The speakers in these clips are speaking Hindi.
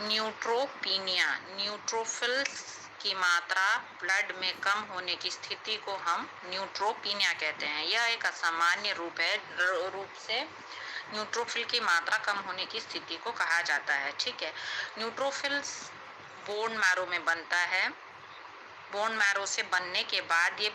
न्यूट्रोपीनिया, न्यूट्रोफिल्स की मात्रा ब्लड में कम होने की स्थिति को हम न्यूट्रोपीनिया कहते हैं। यह एक असामान्य रूप से न्यूट्रोफिल की मात्रा कम होने की स्थिति को कहा जाता है। ठीक है, न्यूट्रोफिल्स बोन मैरो में बनता है। बोन मैरो से बनने के बाद ये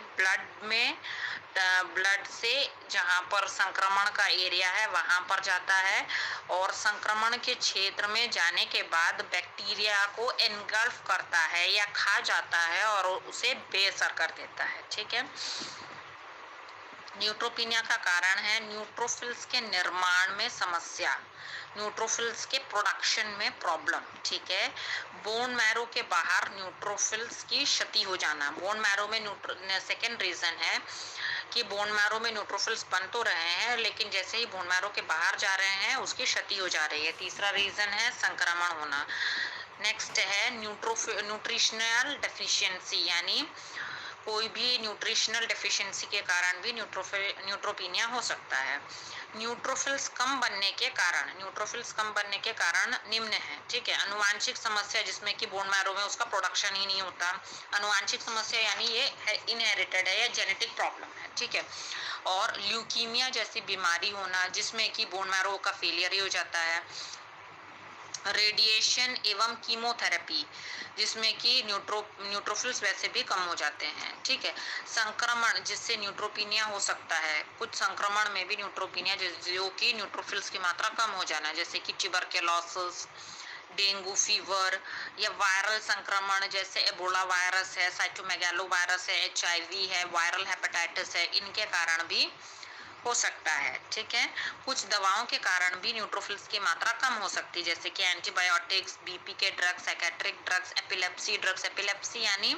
ब्लड से जहाँ पर संक्रमण का एरिया है वहां पर जाता है और संक्रमण के क्षेत्र में जाने के बाद बैक्टीरिया को एनगल्फ करता है या खा जाता है और उसे बेअसर कर देता है। ठीक है, न्यूट्रोपीनिया का कारण है न्यूट्रोफिल्स के निर्माण में समस्या, न्यूट्रोफिल्स के प्रोडक्शन में प्रॉब्लम। ठीक है, बोन मैरो के बाहर न्यूट्रोफिल्स की क्षति हो जाना। बोन मैरो में सेकेंड रीजन है कि बोन मैरो में न्यूट्रोफिल्स बन तो रहे हैं लेकिन जैसे ही बोन मैरो के बाहर जा रहे हैं उसकी क्षति हो जा रही है। तीसरा रीजन है संक्रमण होना। नेक्स्ट है न्यूट्रिशनल डेफिशिएंसी, यानी कोई भी न्यूट्रिशनल डेफिशिएंसी के कारण भी न्यूट्रोपीनिया हो सकता है। न्यूट्रोफिल्स कम बनने के कारण निम्न है। ठीक है, अनुवांशिक समस्या जिसमें कि बोन मैरो में उसका प्रोडक्शन ही नहीं होता। अनुवांशिक समस्या यानी ये इनहेरिटेड है या जेनेटिक प्रॉब्लम है। ठीक है, और ल्यूकीमिया जैसी बीमारी होना जिसमें कि बोन मैरो का फेलियर ही हो जाता है। रेडिएशन एवं कीमोथेरेपी जिसमें कि न्यूट्रोफिल्स वैसे भी कम हो जाते हैं। ठीक है, संक्रमण जिससे न्यूट्रोपीनिया हो सकता है। कुछ संक्रमण में भी न्यूट्रोपीनिया जो कि न्यूट्रोफिल्स की मात्रा कम हो जाना, जैसे कि ट्यूबरकुलोसिस, डेंगू फीवर या वायरल संक्रमण जैसे एबोला वायरस है, साइटोमेगालो वायरस है, HIV है, वायरल हेपेटाइटिस है, इनके कारण भी हो सकता है। ठीक है, कुछ दवाओं के कारण भी न्यूट्रोफिल्स की मात्रा कम हो सकती है, जैसे कि एंटीबायोटिक्स, BP के drugs, psychiatric drugs, epilepsy drugs. Epilepsy यानी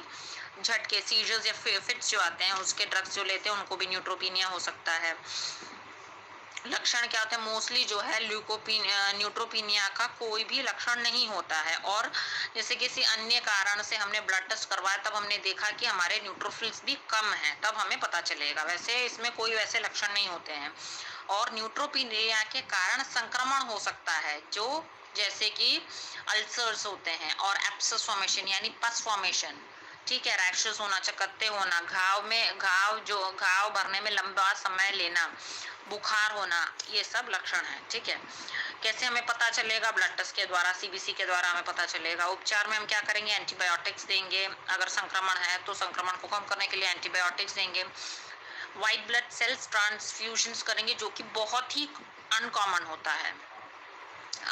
झटके, सीजर्स या फिट्स जो आते हैं उसके ड्रग्स जो लेते हैं उनको भी न्यूट्रोपीनिया हो सकता है। लक्षण क्या होते हैं? मोस्टली जो है न्यूट्रोपीनिया का कोई भी लक्षण नहीं होता है और जैसे किसी अन्य कारण से हमने ब्लड टेस्ट करवाया तब हमने देखा कि हमारे न्यूट्रोफिल्स भी कम हैं, तब हमें पता चलेगा। वैसे इसमें कोई वैसे लक्षण नहीं होते हैं। और न्यूट्रोपीनिया के कारण संक्रमण हो सकता है, जो जैसे कि अल्सर्स होते हैं और एब्सेस फॉर्मेशन यानी पस फॉर्मेशन। ठीक है, रैशेस होना, चकत्ते होना, घाव भरने में लंबा समय लेना, बुखार होना, ये सब लक्षण है। ठीक है, कैसे हमें पता चलेगा? ब्लड टेस्ट के द्वारा, CBC के द्वारा हमें पता चलेगा। उपचार में हम क्या करेंगे? एंटीबायोटिक्स देंगे। अगर संक्रमण है तो संक्रमण को कम करने के लिए एंटीबायोटिक्स देंगे। व्हाइट ब्लड सेल्स ट्रांसफ्यूजन्स करेंगे जो कि बहुत ही अनकॉमन होता है।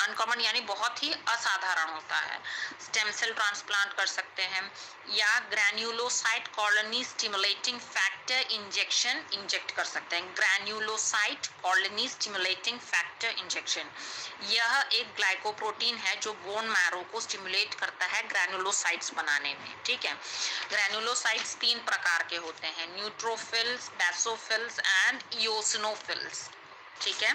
अनकॉमन यानी बहुत ही असाधारण होता है। स्टेम सेल ट्रांसप्लांट कर सकते हैं या granulocyte colony stimulating factor injection inject कर सकते हैं। Granulocyte colony stimulating factor injection, यह एक ग्लाइकोप्रोटीन है जो बोन मैरो को स्टिमुलेट करता है ग्रैन्युलोसाइट्स बनाने में। ठीक है, ग्रैन्युलोसाइट्स 3 प्रकार के होते हैं, न्यूट्रोफिल्स, बेसोफिल्स एंड इओसिनोफिल्स। ठीक है,